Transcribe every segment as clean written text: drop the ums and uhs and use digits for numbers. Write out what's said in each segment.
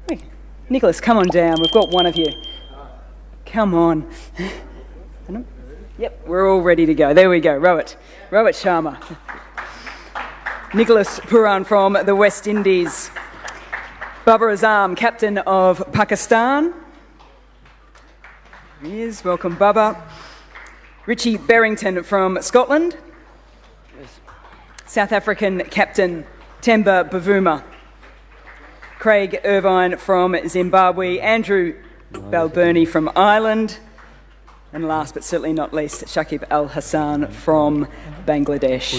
Hey, Nicholas, come on down. We've got one of you. Come on. Yep, we're all ready to go. There we go. Rohit Sharma. Nicholas Puran from the West Indies. Babar Azam, captain of Pakistan. Here he is. Welcome, Baba. Richie Berrington from Scotland. South African captain Temba Bavuma. Craig Irvine from Zimbabwe. Andrew Balbirnie from Ireland. And last but certainly not least, Shakib Al Hassan from Bangladesh.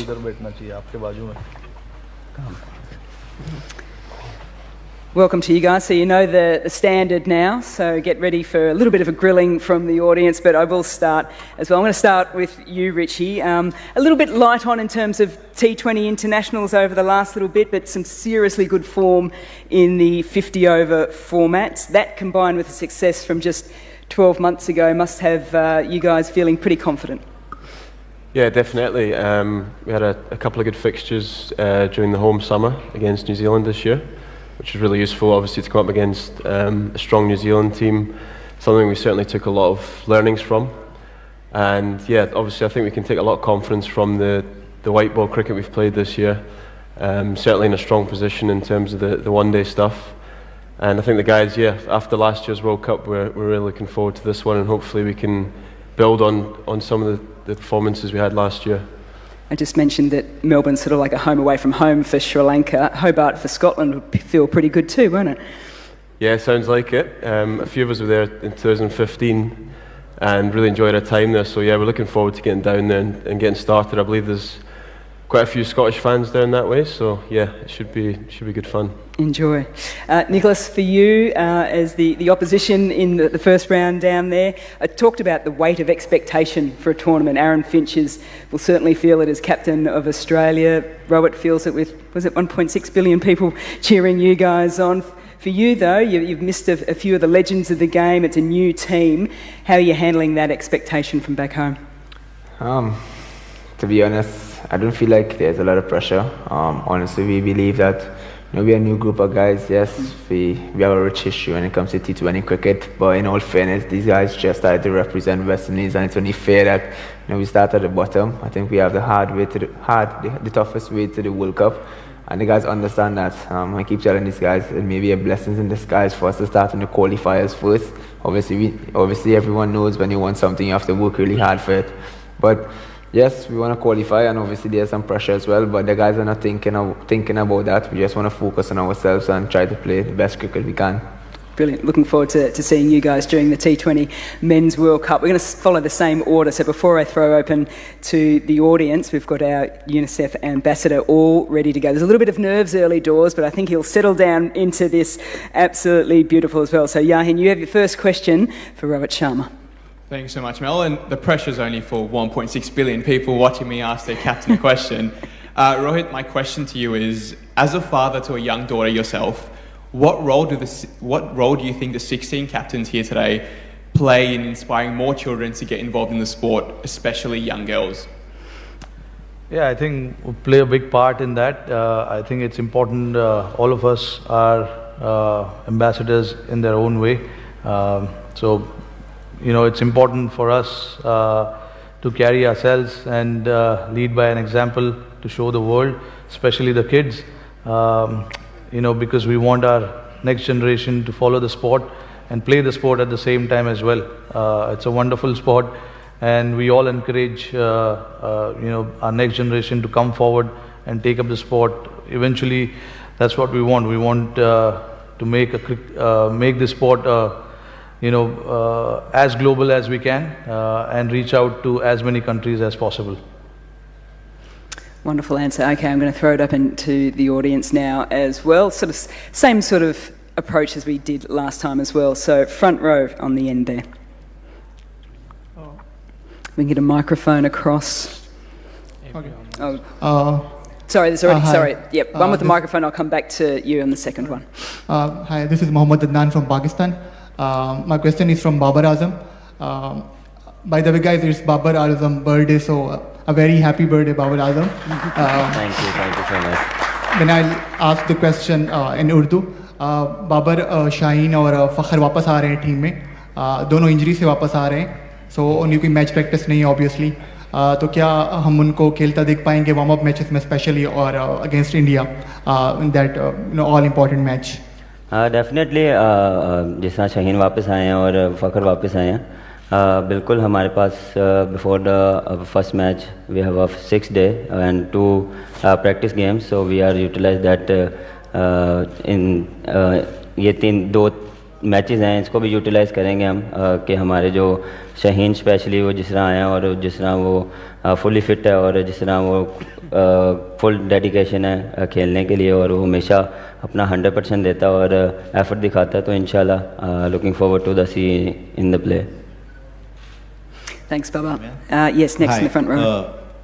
Welcome to you guys. So you know the standard now, so get ready for a little bit of a grilling from the audience, but I will start as well. I'm going to start with you, Richie. A little bit light on in terms of T20 internationals over the last little bit, but some seriously good form in the 50-over formats. That combined with the success from just 12 months ago must have you guys feeling pretty confident. Yeah, definitely. We had a couple of good fixtures during the home summer against New Zealand this year, which was really useful, obviously, to come up against a strong New Zealand team, something we certainly took a lot of learnings from. And yeah, obviously I think we can take a lot of confidence from the white ball cricket we've played this year, certainly in a strong position in terms of the one-day stuff. And I think the guys, yeah, after last year's World Cup, we're really looking forward to this one, and hopefully we can build on some of the performances we had last year. I just mentioned that Melbourne's sort of like a home away from home for Sri Lanka. Hobart for Scotland would feel pretty good too, won't it? Yeah, sounds like it. A few of us were there in 2015 and really enjoyed our time there. So yeah, we're looking forward to getting down there and getting started. I believe there's quite a few Scottish fans down that way. So yeah, it should be good fun. Enjoy. Nicholas, for you, as the opposition in the first round down there, I talked about the weight of expectation for a tournament. Aaron Finch will certainly feel it as captain of Australia. Rohit feels it with, was it 1.6 billion people cheering you guys on. For you, though, you've missed a few of the legends of the game. It's a new team. How are you handling that expectation from back home? To be honest, I don't feel like there's a lot of pressure. Honestly, we believe that we're a new group of guys. Yes, we have a rich history when it comes to T20 cricket, but in all fairness, these guys just started to represent West Indies, and it's only fair that we start at the bottom. I think we have the toughest way to the World Cup, and the guys understand that. I keep telling these guys it may be a blessing in disguise for us to start in the qualifiers first. Obviously, everyone knows when you want something, you have to work really hard for it. But yes, we want to qualify, and obviously there's some pressure as well, but the guys are not thinking about that. We just want to focus on ourselves and try to play the best cricket we can. Brilliant. Looking forward to seeing you guys during the T20 Men's World Cup. We're going to follow the same order, so before I throw open to the audience, we've got our UNICEF ambassador all ready to go. There's a little bit of nerves early doors, but I think he'll settle down into this absolutely beautiful as well. So Yahin, you have your first question for Rohit Sharma. Thank you so much, Mel. And the pressure's only for 1.6 billion people watching me ask their captain a question. Rohit, my question to you is, as a father to a young daughter yourself, what role do you think the 16 captains here today play in inspiring more children to get involved in the sport, especially young girls? Yeah, I think we play a big part in that. I think it's important. All of us are ambassadors in their own way. It's important for us to carry ourselves and lead by an example to show the world, especially the kids, because we want our next generation to follow the sport and play the sport at the same time as well. It's a wonderful sport, and we all encourage our next generation to come forward and take up the sport. Eventually, that's what we want. We want to make this sport as global as we can and reach out to as many countries as possible. Wonderful answer. Okay, I'm going to throw it up into the audience now as well. Same sort of approach as we did last time as well. So front row on the end there. We can get a microphone across. Okay. Sorry, there's already, sorry. Yep, one with the microphone. I'll come back to you on the second one. Hi, this is Mohammad Adnan from Pakistan. My question is from Babar Azam. By the way, guys, it's Babar Azam birthday, so a very happy birthday, Babar Azam. Thank you so much. then I'll ask the question in Urdu. Babar, Shaheen और फ़खर वापस आ रहे हैं team में, दोनों injury से वापस आ रहे हैं, सो उनकी कोई मैच प्रैक्टिस नहीं है ऑब्वियसली, तो क्या हम उनको खेलता देख पाएंगे वार्म अप मैचेस में स्पेशली और against India in that all important match? Definitely जिस तरह शाहीन वापस आए हैं और फ़खर वापस आए हैं, बिल्कुल हमारे पास before the first match we have a 6 day and 2 practice games, so we are utilize that इन ये 2 मैचेस हैं, इसको भी यूटिलाइज़ करेंगे हम कि हमारे जो शाहीन स्पेशली वो जिस तरह आए हैं और जिस तरह वो फुली फिट है और जिस तरह वो फुल डेडिकेशन है खेलने के लिए और वो हमेशा अपना 100% देता है और एफर्ट दिखाता है, तो इंशाल्लाह looking forward to the see in the play. Thanks, Babar. Yes, next in the front row.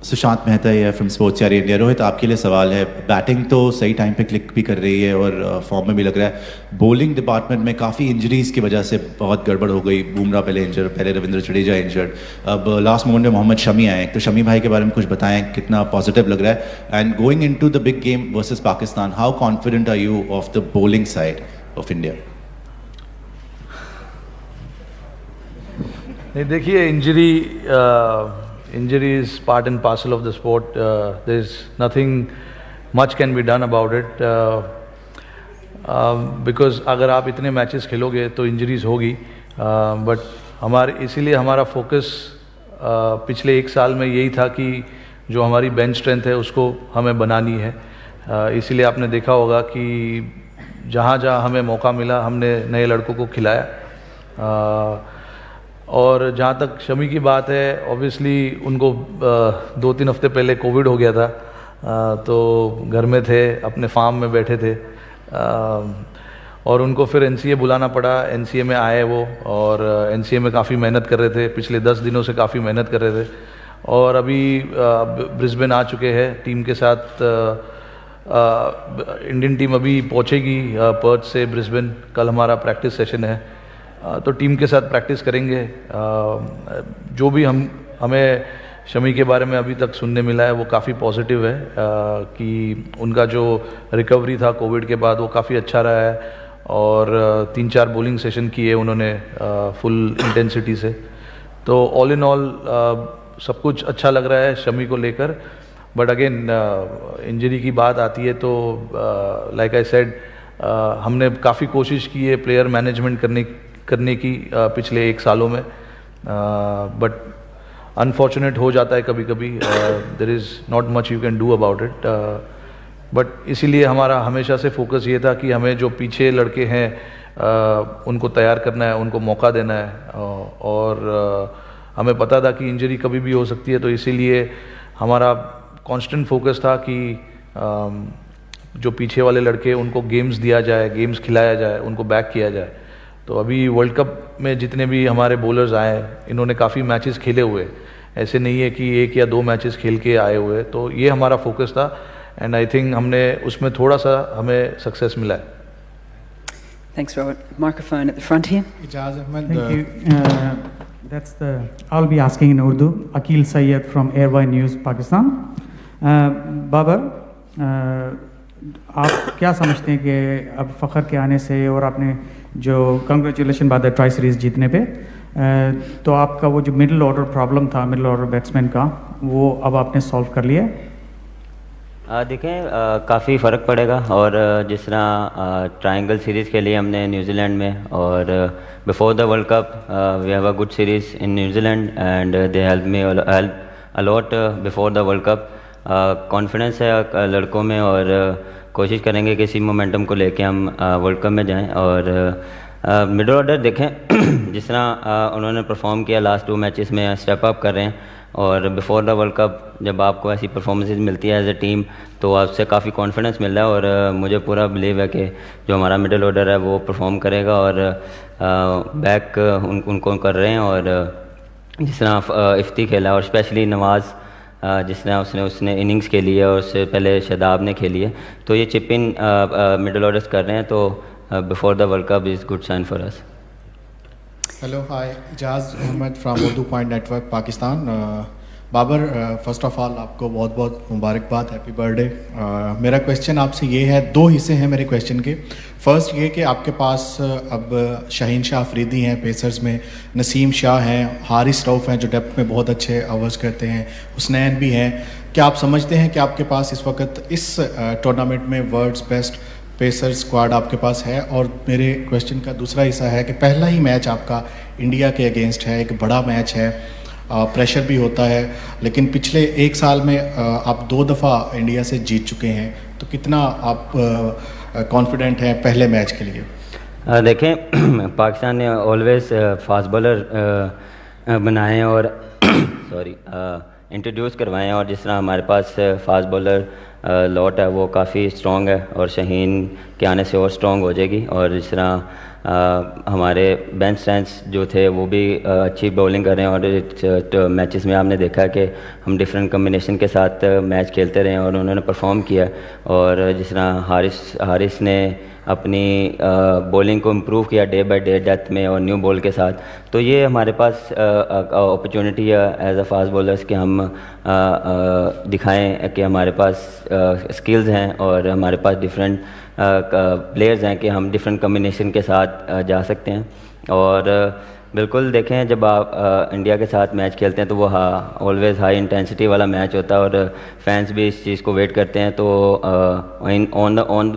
Sushant Mehta है from sports star India. Rohit, आपके लिए सवाल है. बैटिंग तो सही टाइम पे क्लिक भी कर रही है और फॉर्म में भी लग रहा है. बॉलिंग डिपार्टमेंट में काफ़ी इंजरीज़ की वजह से बहुत गड़बड़ हो गई. बुमराह पहले इंजर्ड, पहले रविंद्र जडेजा इंजर्ड, अब लास्ट मोमेंट में मोहम्मद शमी आए. तो शमी भाई के बारे में कुछ बताएं, कितना पॉजिटिव लग रहा है? And going into the big game versus Pakistan, how confident are you of the bowling side of India? नहीं, देखिए, injury is part and parcel of the sport. There's nothing much can be done about it because अगर आप इतने matches खेलोगे तो injuries होगी, but इसीलिए हमारा फोकस पिछले 1 साल में यही था कि जो हमारी बेंच स्ट्रेंथ है उसको हमें बनानी है. इसीलिए आपने देखा होगा कि जहाँ जहाँ हमें मौका मिला हमने नए लड़कों को खिलाया. और जहाँ तक शमी की बात है, ऑब्वियसली उनको 2-3 हफ्ते पहले कोविड हो गया था, तो घर में थे, अपने फार्म में बैठे थे, और उनको फिर एनसीए बुलाना पड़ा. एनसीए में आए वो, और एनसीए में काफ़ी मेहनत कर रहे थे, पिछले 10 दिनों से काफ़ी मेहनत कर रहे थे, और अभी ब्रिस्बेन आ चुके हैं टीम के साथ. इंडियन टीम अभी पहुँचेगी पर्थ से ब्रिस्बेन. कल हमारा प्रैक्टिस सेशन है, तो टीम के साथ प्रैक्टिस करेंगे. जो भी हमें शमी के बारे में अभी तक सुनने मिला है वो काफ़ी पॉजिटिव है कि उनका जो रिकवरी था कोविड के बाद वो काफ़ी अच्छा रहा है, और 3-4 बॉलिंग सेशन किए उन्होंने फुल इंटेंसिटी से. तो ऑल इन ऑल सब कुछ अच्छा लग रहा है शमी को लेकर. बट अगेन इंजरी की बात आती है तो लाइक आई सेड, हमने काफ़ी कोशिश की है प्लेयर मैनेजमेंट करने की पिछले 1 सालों में, बट अनफॉर्चुनेट हो जाता है कभी कभी. There is not much you can do about it. But इसीलिए हमारा हमेशा से फोकस ये था कि हमें जो पीछे लड़के हैं उनको तैयार करना है, उनको मौका देना है, और हमें पता था कि इंजरी कभी भी हो सकती है, तो इसीलिए हमारा कांस्टेंट फोकस था कि जो पीछे वाले लड़के उनको गेम्स दिया जाए, गेम्स खिलाया जाए, उनको बैक किया जाए. तो अभी वर्ल्ड कप में जितने भी हमारे बॉलर्स आए, इन्होंने काफ़ी मैचेस खेले हुए, ऐसे नहीं है कि 1 या 2 मैचेस खेल के आए हुए. तो ये हमारा फोकस था, एंड आई थिंक हमने उसमें थोड़ा सा हमें सक्सेस मिला है. Thanks, Robert. Microphone at the front here. Ijaz Ahmed. Thank you. I'll be asking in Urdu. Akil Sayyed from Airway News, Pakistan. Babar, आप क्या समझते हैं कि अब फ़खर के आने से और आपने जो कंग्रेचुलेशन बाद ट्राई सीरीज़ जीतने पे, तो आपका वो जो मिडिल ऑर्डर प्रॉब्लम था, मिडिल ऑर्डर बैट्समैन का, वो अब आपने सॉल्व कर लिया? देखें, काफ़ी फ़र्क पड़ेगा. और जिस तरह ट्रायंगल सीरीज़ खेली हमने न्यूजीलैंड में, और before the world cup we have a good series in New Zealand and they help me a lot before the world cup. Confidence है लड़कों में, और कोशिश करेंगे कि इसी मोमेंटम को लेके हम वर्ल्ड कप में जाएं. और मिडल ऑर्डर देखें जिस तरह उन्होंने परफॉर्म किया लास्ट 2 मैचेस में, स्टेप अप कर रहे हैं, और बिफोर द वर्ल्ड कप जब आपको ऐसी परफॉर्मेंसेस मिलती है एज ए टीम तो आपसे काफ़ी कॉन्फिडेंस मिल रहा है. और मुझे पूरा बिलीव है कि जो हमारा मिडल ऑर्डर है वो परफॉर्म करेगा, और बैक उनको कर रहे हैं. और जिस तरह इफ्ती खेला, और स्पेशली नवाज़ जिस तरह उसने इनिंग्स खेली है, और उससे पहले शदाब ने खेली है, तो ये चिप इन मिडल ऑर्डर्स कर रहे हैं, तो before the world cup is good sign for us. Hello, hi, Ijaz Ahmed from Urdu Point Network, Pakistan. Babar, first of all आपको बहुत बहुत मुबारकबाद, हैप्पी बर्थडे। मेरा क्वेश्चन आपसे ये है, दो हिस्से हैं मेरे क्वेश्चन के। फर्स्ट ये कि आपके पास अब शाहीन शाह अफरीदी हैं पेसर्स में, नसीम शाह हैं, हारिस रऊफ़ हैं जो डेप्थ में बहुत अच्छे आवर्स करते हैं, हुसनैन भी हैं। क्या आप समझते हैं कि आपके पास इस वक्त इस टूर्नामेंट में वर्ल्ड्स बेस्ट पेसर स्क्वाड आपके पास है? और मेरे क्वेश्चन का दूसरा हिस्सा है कि पहला ही मैच आपका इंडिया के अगेंस्ट है, एक बड़ा मैच है, प्रेशर भी होता है, लेकिन पिछले एक साल में आप 2 दफ़ा इंडिया से जीत चुके हैं, तो कितना आप कॉन्फिडेंट हैं पहले मैच के लिए? देखें, पाकिस्तान ने ऑलवेज फास्ट बॉलर बनाए और सॉरी इंट्रोड्यूस करवाए हैं, और जिस तरह हमारे पास फास्ट बॉलर लॉट है वो काफ़ी स्ट्रॉन्ग है और शाहीन के आने से और स्ट्रॉन्ग हो जाएगी। और जिस तरह हमारे बेंच स्ट्रेंथ्स जो थे वो भी अच्छी बॉलिंग कर रहे हैं, और मैचेस में आपने देखा कि हम डिफरेंट कम्बिनेशन के साथ मैच खेलते रहे और उन्होंने परफॉर्म किया। और जिस तरह हारिस ने अपनी बॉलिंग को इम्प्रूव किया डे बाय डे डेथ में और न्यू बॉल के साथ, तो ये हमारे पास अपॉर्चुनिटी है एज अ फास्ट बॉलर्स कि हम दिखाएं कि हमारे पास स्किल्स हैं और हमारे पास डिफरेंट प्लेयर्स हैं कि हम डिफरेंट कम्बिनेशन के साथ जा सकते हैं। और बिल्कुल देखें, जब आप इंडिया के साथ मैच खेलते हैं तो वो ऑलवेज़ हाई इंटेंसिटी वाला मैच होता है और फैंस भी इस चीज़ को वेट करते हैं। तो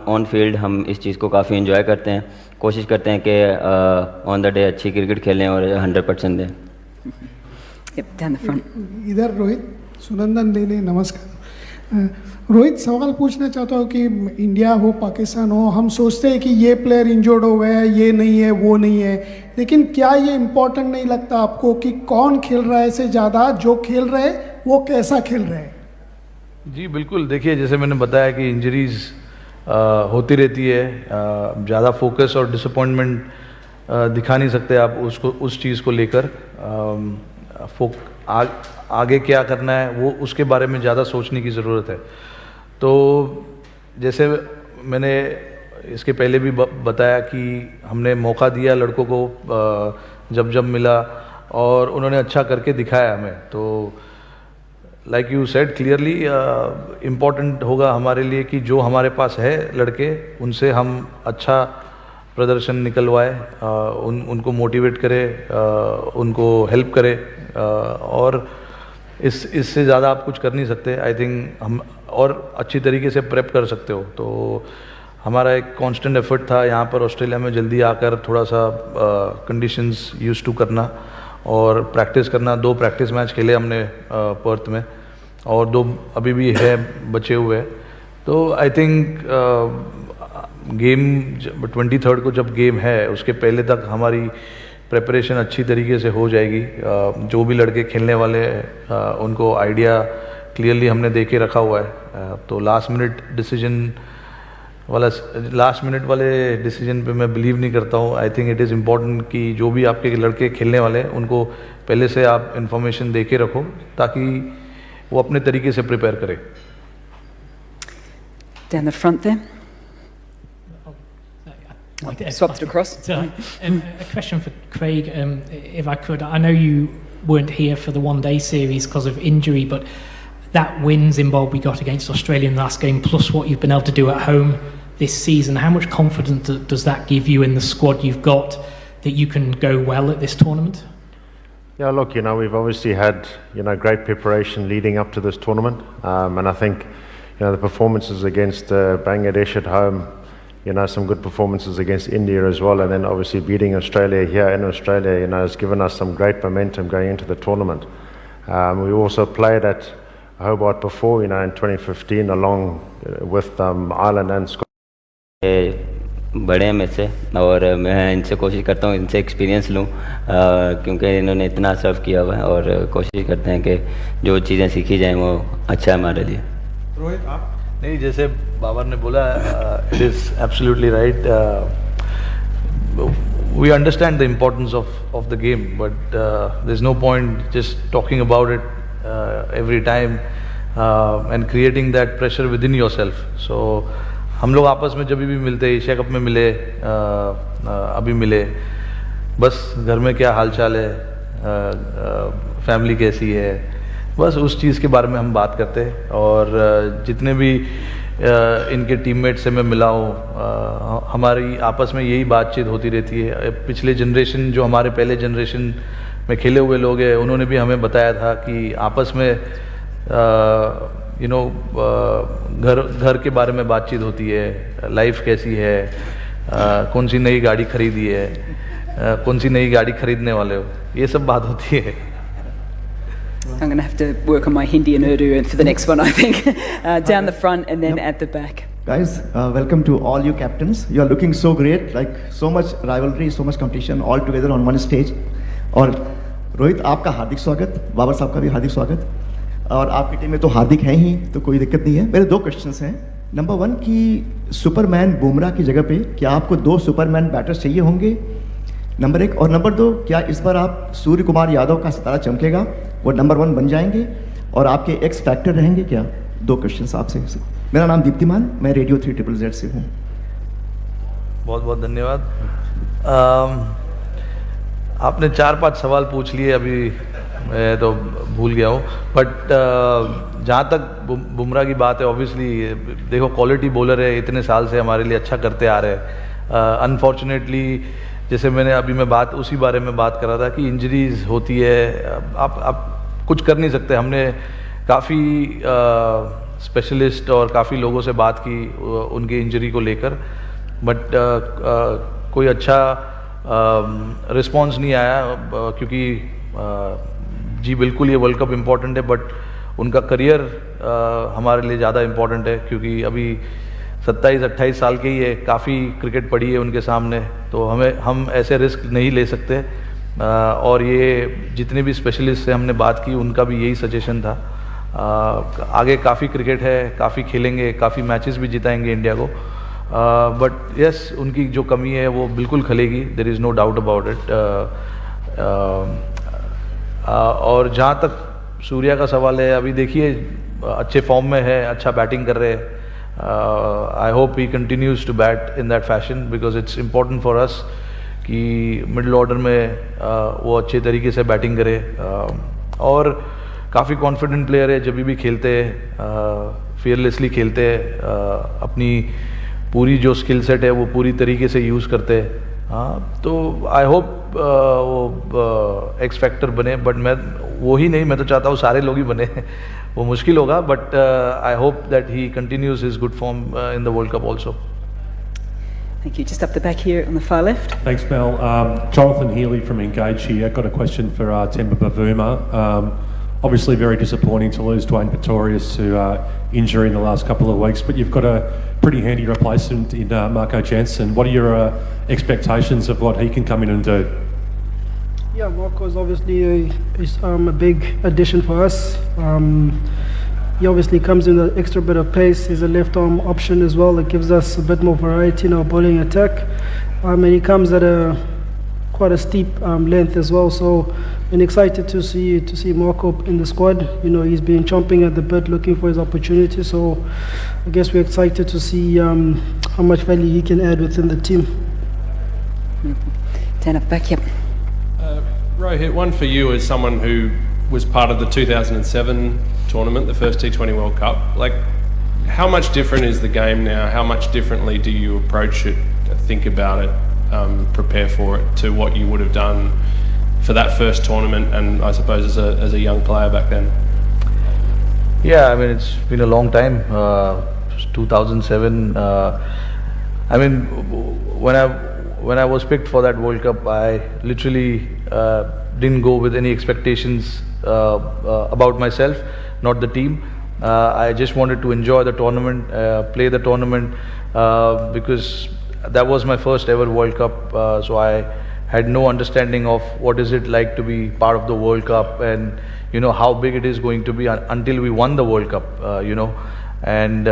ऑन फील्ड हम इस चीज़ को काफ़ी इंजॉय करते हैं, कोशिश करते हैं कि ऑन द डे अच्छी क्रिकेट खेलें और 100% दें। इधर रोहित सुनंदन देने, नमस्कार। रोहित, सवाल पूछना चाहता हूँ कि इंडिया हो पाकिस्तान हो, हम सोचते हैं कि ये प्लेयर इंजर्ड हो गया है, ये नहीं है, वो नहीं है, लेकिन क्या ये इम्पोर्टेंट नहीं लगता आपको कि कौन खेल रहा है से ज़्यादा जो खेल रहे हैं वो कैसा खेल रहे हैं? जी बिल्कुल, देखिए जैसे मैंने बताया कि इंजरीज़ होती रहती है, ज़्यादा फोकस और डिसअपॉइंटमेंट दिखा नहीं सकते आप उसको, उस चीज़ को लेकर। आगे क्या करना है वो उसके बारे में ज़्यादा सोचने की ज़रूरत है। तो जैसे मैंने इसके पहले भी बताया कि हमने मौका दिया लड़कों को जब जब मिला और उन्होंने अच्छा करके दिखाया हमें। तो like you said clearly, important होगा हमारे लिए कि जो हमारे पास है लड़के, उनसे हम अच्छा प्रदर्शन निकलवाए, उनको मोटिवेट करें, उनको हेल्प करें, और इससे ज़्यादा आप कुछ कर नहीं सकते। आई थिंक हम और अच्छी तरीके से प्रेप कर सकते हो। तो हमारा एक कांस्टेंट एफर्ट था यहाँ पर ऑस्ट्रेलिया में जल्दी आकर थोड़ा सा कंडीशंस यूज टू करना और प्रैक्टिस करना। 2 प्रैक्टिस मैच खेले हमने पर्थ में और 2 अभी भी है बचे हुए। तो आई थिंक गेम 23rd को जब गेम है उसके पहले तक हमारी प्रिपरेशन अच्छी तरीके से हो जाएगी। जो भी लड़के खेलने वाले हैं उनको आइडिया क्लियरली हमने दे के रखा हुआ है। तो लास्ट मिनट वाले डिसीजन पे मैं बिलीव नहीं करता हूँ। I think it is important कि जो भी आपके लड़के खेलने वाले हैं उनको पहले से आप इन्फॉर्मेशन दे के रखो ताकि वो अपने तरीके से प्रिपेयर करें। Down the front there. Swapped across. So, a question for Craig, if I could. I know you weren't here for the one-day series because of injury, but that win Zimbabwe got against Australia in the last game, plus what you've been able to do at home this season, how much confidence does that give you in the squad you've got that you can go well at this tournament? Yeah, look, we've obviously had, great preparation leading up to this tournament, and I think, the performances against Bangladesh at home, some good performances against India as well, and then obviously beating Australia here in Australia, has given us some great momentum going into the tournament. We also played at Hobart before, in 2015, along with Ireland and Scotland. बड़े हैं मेरे से और मैं इनसे कोशिश करता हूँ इनसे एक्सपीरियंस लूँ क्योंकि इन्होंने इतना सर्व किया हुआ है और कोशिश करते हैं कि जो चीज़ें सीखी जाएं वो अच्छा है हमारे लिए। रोहित आप नहीं, जैसे बाबर ने बोला, it is absolutely right. we understand the importance of the game, but there's no point just talking about it every time and creating that pressure within yourself. So हम लोग आपस में जब भी मिलते, एशिया कप में मिले, अभी मिले, बस घर में क्या हाल चाल है, फैमिली कैसी है, बस उस चीज़ के बारे में हम बात करते हैं। और जितने भी इनके टीममेट से मैं मिला हूँ, हमारी आपस में यही बातचीत होती रहती है। पिछले जनरेशन जो हमारे पहले जनरेशन में खेले हुए लोग हैं, उन्होंने भी हमें बताया था कि आपस में घर के बारे में बातचीत होती है, लाइफ कैसी है, कौन सी नई गाड़ी खरीदी है, कौन सी नई गाड़ी खरीदने वाले हो, ये सब बात होती है। I'm going to have to work on my Hindi and Urdu for the next one, I think. Down the front and then at the back. Guys, welcome to all you captains. You are looking so great, like so much rivalry, so much competition, all together on one stage. और रोहित, आपका हार्दिक स्वागत, बाबर साहब का भी हार्दिक स्वागत। और आपकी team में तो हार्दिक है ही, तो कोई दिक्कत नहीं है। मेरे 2 क्वेश्चंस हैं। नंबर 1 कि सुपरमैन बुमराह की जगह पे क्या आपको 2 सुपरमैन बैटर्स चाहिए होंगे? नंबर 1। और नंबर 2, क्या इस बार आप सूर्य कुमार यादव का सितारा चमकेगा, वो नंबर 1 बन जाएंगे और आपके एक्स फैक्टर रहेंगे क्या? 2 क्वेश्चंस आपसे। मेरा नाम दीप्तिमान, मैं रेडियो 3ZZZ से हूँ। बहुत बहुत धन्यवाद। आपने 4-5 सवाल पूछ लिए, अभी मैं तो भूल गया हूँ। बट जहाँ तक बुमराह की बात है, ऑब्वियसली देखो क्वालिटी बॉलर है, इतने साल से हमारे लिए अच्छा करते आ रहे हैं। अनफॉर्चुनेटली जैसे मैं बात उसी बारे में बात कर रहा था कि इंजरीज होती है, आप कुछ कर नहीं सकते। हमने काफ़ी स्पेशलिस्ट और काफ़ी लोगों से बात की उनके इंजरी को लेकर, बट कोई अच्छा रिस्पॉन्स नहीं आया, क्योंकि जी बिल्कुल ये वर्ल्ड कप इम्पॉर्टेंट है, बट उनका करियर हमारे लिए ज़्यादा इम्पॉर्टेंट है, क्योंकि अभी 27-28 साल के ही है, काफ़ी क्रिकेट पड़ी है उनके सामने, तो हम ऐसे रिस्क नहीं ले सकते। और ये जितने भी स्पेशलिस्ट से हमने बात की, उनका भी यही सजेशन था। आगे काफ़ी क्रिकेट है, काफ़ी खेलेंगे, काफ़ी मैचेस भी जिताएंगे इंडिया को, बट यस उनकी जो कमी है वो बिल्कुल खलेगी, there is no doubt about it. और जहाँ तक सूर्या का सवाल है, अभी देखिए अच्छे फॉर्म में है, अच्छा बैटिंग कर रहे हैं। I hope he continues to bat in that fashion because it's important for us कि मिडिल ऑर्डर में वो अच्छे तरीके से बैटिंग करे। और काफ़ी कॉन्फिडेंट प्लेयर है, जब भी खेलते हैं फियरलेसली खेलते हैं, अपनी पूरी जो स्किल सेट है वो पूरी तरीके से यूज़ करते हैं। हाँ, तो आई होप वो एक्स फैक्टर बने, बट मैं वो ही नहीं, मैं तो चाहता हूँ सारे लोग ही बने। वो मुश्किल होगा, but I hope that he continues his good form in the world cup also. Thank you. Just up the back here on the far left. Thanks, Mel. Jonathan Healy from Engage here. Got a question for Temba Bavuma. Obviously very disappointing to lose Dwayne Pretorius to injury in the last couple of weeks, but you've got a pretty handy replacement in Marco Jansen. What are your expectations of what he can come in and do? Yeah, Marco is obviously a big addition for us. He obviously comes in with an extra bit of pace. He's a left arm option as well. That gives us a bit more variety in our bowling attack. And he comes at quite a steep length as well. So I'm excited to see Marco in the squad. You know, he's been chomping at the bit, looking for his opportunity. So I guess we're excited to see how much value he can add within the team. Turn up back, yep. Rohit, one for you as someone who was part of the 2007 tournament, the first T20 World Cup. Like, how much different is the game now? How much differently do you approach it, think about it, prepare for it, to what you would have done for that first tournament, and I suppose as a young player back then? Yeah, I mean, it's been a long time. 2007. I mean, when I was picked for that World Cup, I literally didn't go with any expectations about myself, not the team. I just wanted to enjoy the tournament, play the tournament, because that was my first ever World Cup. So I had no understanding of what is it like to be part of the World Cup, and you know how big it is going to be until we won the World Cup. You know, and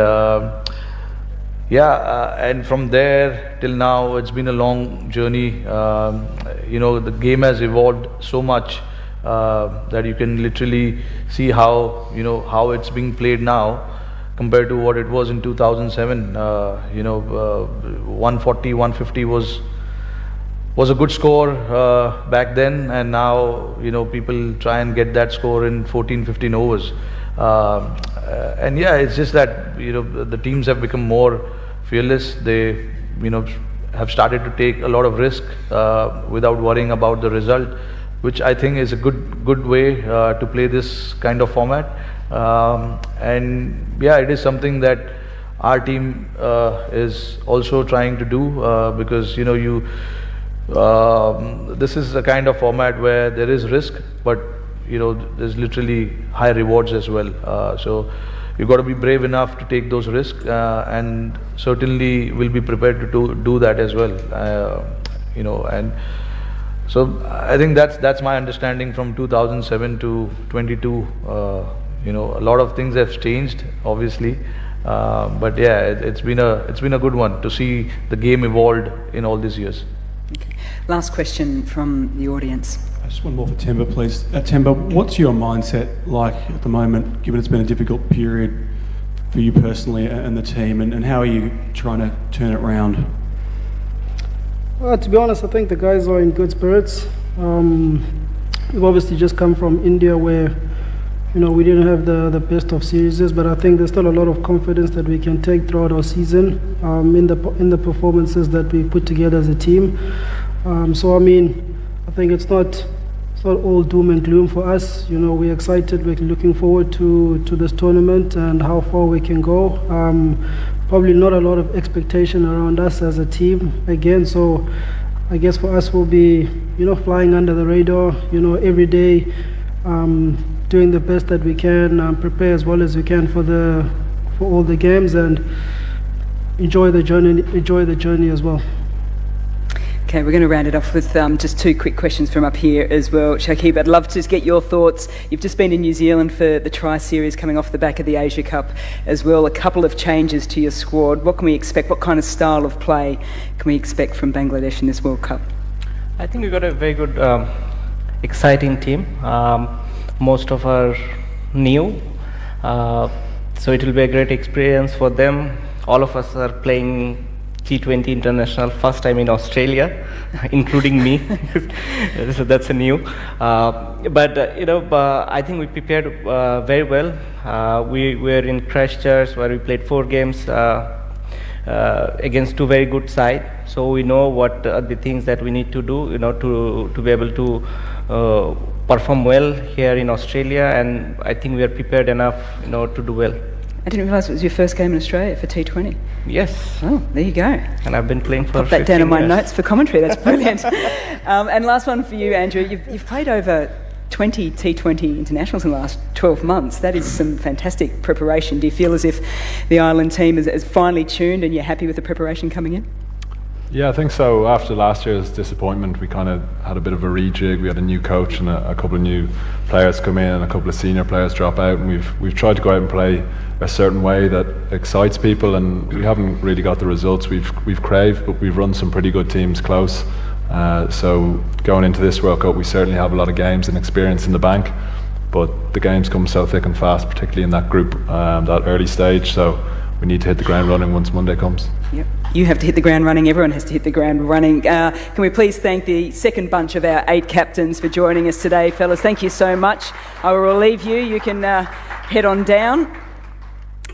and from there till now, it's been a long journey. You know, the game has evolved so much that you can literally see how it's being played now compared to what it was in 2007. 140, 150 was was a good score back then, and now people try and get that score in 14, 15 overs. And yeah, it's just that the teams have become more fearless. They have started to take a lot of risk without worrying about the result, which I think is a good way to play this kind of format. And yeah, it is something that our team is also trying to do, because this is a kind of format where there is risk, but there's literally high rewards as well. So you've got to be brave enough to take those risks, and certainly will be prepared to do that as well. And so I think that's my understanding from 2007 to 22. A lot of things have changed, obviously, but yeah, it's been a good one to see the game evolved in all these years. Okay. Last question from the audience. Just one more for Temba, please. Temba, what's your mindset like at the moment, given it's been a difficult period for you personally and the team, and how are you trying to turn it around? Well, to be honest, I think the guys are in good spirits. We've obviously just come from India, where we didn't have the best of series, but I think there's still a lot of confidence that we can take throughout our season in the performances that we put together as a team. So I think it's not all doom and gloom for us. We're excited. We're looking forward to this tournament and how far we can go. Probably not a lot of expectation around us as a team again. So I guess for us, we'll be flying under the radar. Every day. Doing the best that we can, prepare as well as we can for all the games, and enjoy the journey as well. Okay, we're going to round it off with just two quick questions from up here as well. Shakib, I'd love to just get your thoughts. You've just been in New Zealand for the Tri-Series, coming off the back of the Asia Cup as well. A couple of changes to your squad. What can we expect? What kind of style of play can we expect from Bangladesh in this World Cup? I think we've got a very good, exciting team. Most of are new, so it will be a great experience for them. All of us are playing T20 International first time in Australia, including me. So that's a new. But I think we prepared very well. We were in Christchurch, where we played 4 games against 2 very good sides. So we know what are the things that we need to do, to be able to perform well here in Australia, and I think we are prepared enough, to do well. I didn't realise it was your first game in Australia for T20. Yes. Oh, there you go. And I've been playing for Pop that down in my years. notes for commentary. That's brilliant. And last one for you, Andrew. You've played over 20 T20 internationals in the last 12 months. That is some fantastic preparation. Do you feel as if the Ireland team is finely tuned and you're happy with the preparation coming in? Yeah, I think so. After last year's disappointment, we kind of had a bit of a rejig. We had a new coach and a couple of new players come in and a couple of senior players drop out, and we've tried to go out and play a certain way that excites people, and we haven't really got the results we've craved, but we've run some pretty good teams close. So going into this World Cup, we certainly have a lot of games and experience in the bank, but the games come so thick and fast, particularly in that group, that early stage. So we need to hit the ground running once Monday comes. Yep. You have to hit the ground running. Everyone has to hit the ground running. Can we please thank the second bunch of our 8 captains for joining us today, fellas? Thank you so much. I will relieve you. You can head on down.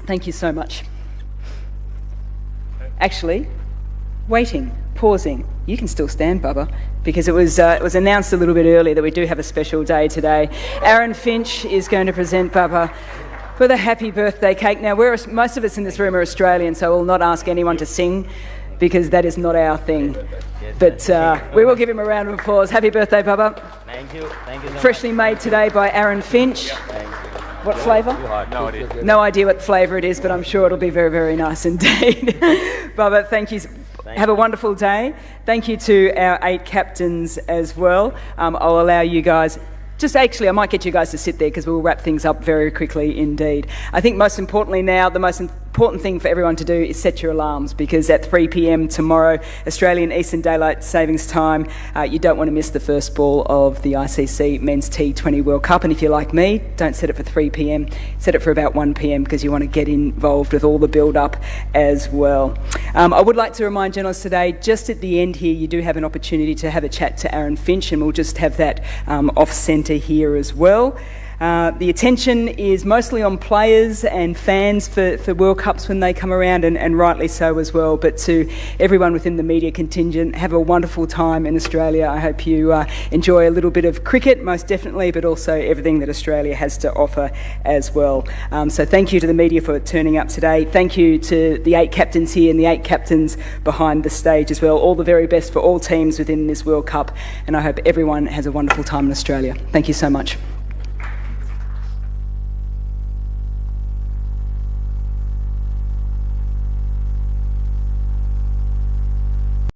Thank you so much. Actually, waiting, pausing. You can still stand, Bubba, because it was announced a little bit earlier that we do have a special day today. Aaron Finch is going to present Bubba with a happy birthday cake. Now, most of us in this room are Australian, so we'll not ask anyone to sing, because that is not our thing. But we will give him a round of applause. Happy birthday, Bubba. Thank you. Thank you so Freshly made today by Aaron Finch. What flavour? No idea. No idea what flavour it is, but I'm sure it'll be very, very nice indeed. Bubba, thank you. Have a wonderful day. Thank you to our 8 captains as well. I'll allow you guys... I might get you guys to sit there, because we'll wrap things up very quickly indeed. I think most importantly now, the most important thing for everyone to do is set your alarms, because at 3 p.m. tomorrow, Australian Eastern Daylight Savings Time, you don't want to miss the first ball of the ICC Men's T20 World Cup. And if you're like me, don't set it for 3 p.m, set it for about 1 p.m, because you want to get involved with all the build-up as well. I would like to remind journalists today, just at the end here, you do have an opportunity to have a chat to Aaron Finch, and we'll just have that off-centre here as well. The attention is mostly on players and fans for World Cups when they come around, and rightly so as well. But to everyone within the media contingent, have a wonderful time in Australia. I hope you enjoy a little bit of cricket, most definitely, but also everything that Australia has to offer as well. So thank you to the media for turning up today. Thank you to the 8 captains here and the 8 captains behind the stage as well. All the very best for all teams within this World Cup, and I hope everyone has a wonderful time in Australia. Thank you so much.